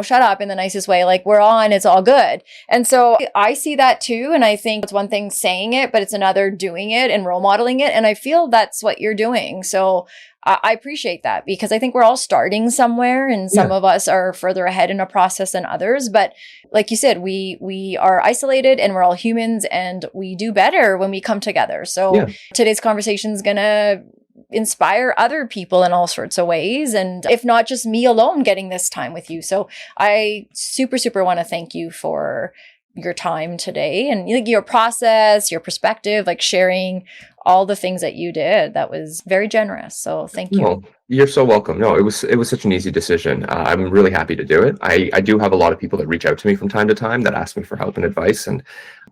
shut up in the nicest way. Like, we're on, it's all good. And so I see that too. And I think it's one thing saying it, but it's another doing it and role modeling it. And I feel that's what you're doing. So I appreciate that because I think we're all starting somewhere and some of us are further ahead in a process than others. But like you said, we are isolated and we're all humans and we do better when we come together. So today's conversation is going to inspire other people in all sorts of ways. And if not just me alone getting this time with you. So I super want to thank you for your time today and like your process, your perspective, like sharing all the things that you did. That was very generous. So thank you. No, you're so welcome. No, it was such an easy decision. I'm really happy to do it. I do have a lot of people that reach out to me from time to time that ask me for help and advice. And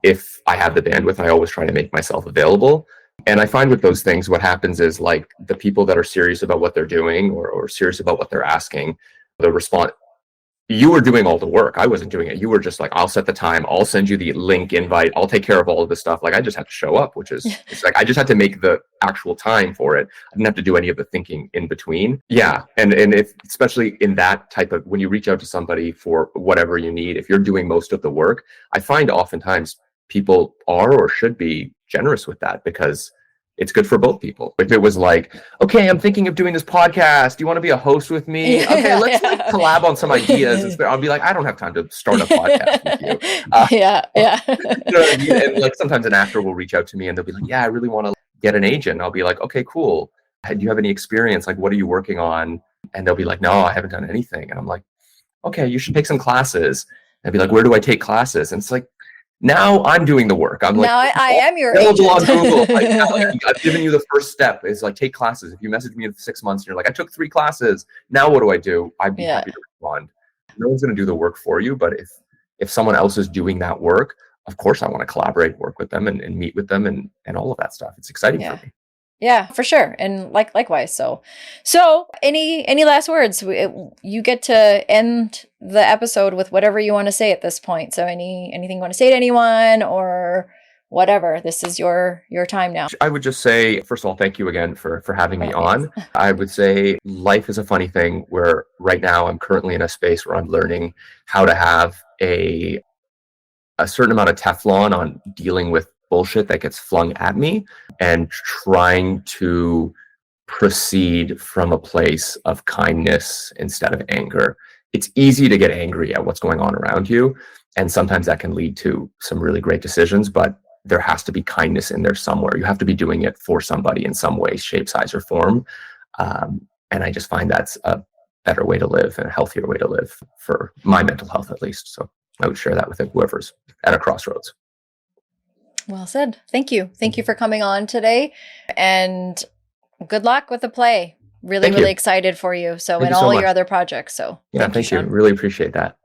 if I have the bandwidth, I always try to make myself available. And I find with those things, what happens is like the people that are serious about what they're doing or serious about what they're asking, the response, you were doing all the work. I wasn't doing it. You were just like, I'll set the time. I'll send you the link invite. I'll take care of all of this stuff. Like I just had to show up, which is, it's like, I just had to make the actual time for it. I didn't have to do any of the thinking in between. Yeah. And if, especially in that type of, when you reach out to somebody for whatever you need, if you're doing most of the work, I find oftentimes people are or should be generous with that because it's good for both people. If it was like, okay, I'm thinking of doing this podcast. Do you want to be a host with me? Okay, let's like collab on some ideas. I'll be like, I don't have time to start a podcast with you. Yeah. You know what I mean? And like sometimes an actor will reach out to me and they'll be like, yeah, I really want to get an agent. I'll be like, okay, cool. Do you have any experience? Like, what are you working on? And they'll be like, no, I haven't done anything. And I'm like, okay, you should take some classes. And I'd be like, where do I take classes? And it's like, now I'm doing the work. I'm like, now I am your agent. On Google. Like, I've given you the first step. Is like take classes. If you message me in 6 months and you're like, I took 3 classes. Now what do? I'd be happy to respond. No one's going to do the work for you, but if someone else is doing that work, of course I want to collaborate, work with them, and meet with them, and all of that stuff. It's exciting for me. Yeah, for sure. And likewise. So any last words? You get to end the episode with whatever you want to say at this point. So anything you want to say to anyone or whatever, this is your time now. I would just say, first of all, thank you again for having me on. I would say life is a funny thing where right now I'm currently in a space where I'm learning how to have a certain amount of Teflon on dealing with bullshit that gets flung at me and trying to proceed from a place of kindness instead of anger. It's easy to get angry at what's going on around you, and sometimes that can lead to some really great decisions, but there has to be kindness in there somewhere. You have to be doing it for somebody in some way, shape, size, or form. And I just find that's a better way to live and a healthier way to live for my mental health, at least. So I would share that with whoever's at a crossroads. Well said. Thank you. Thank you for coming on today, and good luck with the play. Really excited for you. So, and all your other projects. So yeah, thank you. Really appreciate that.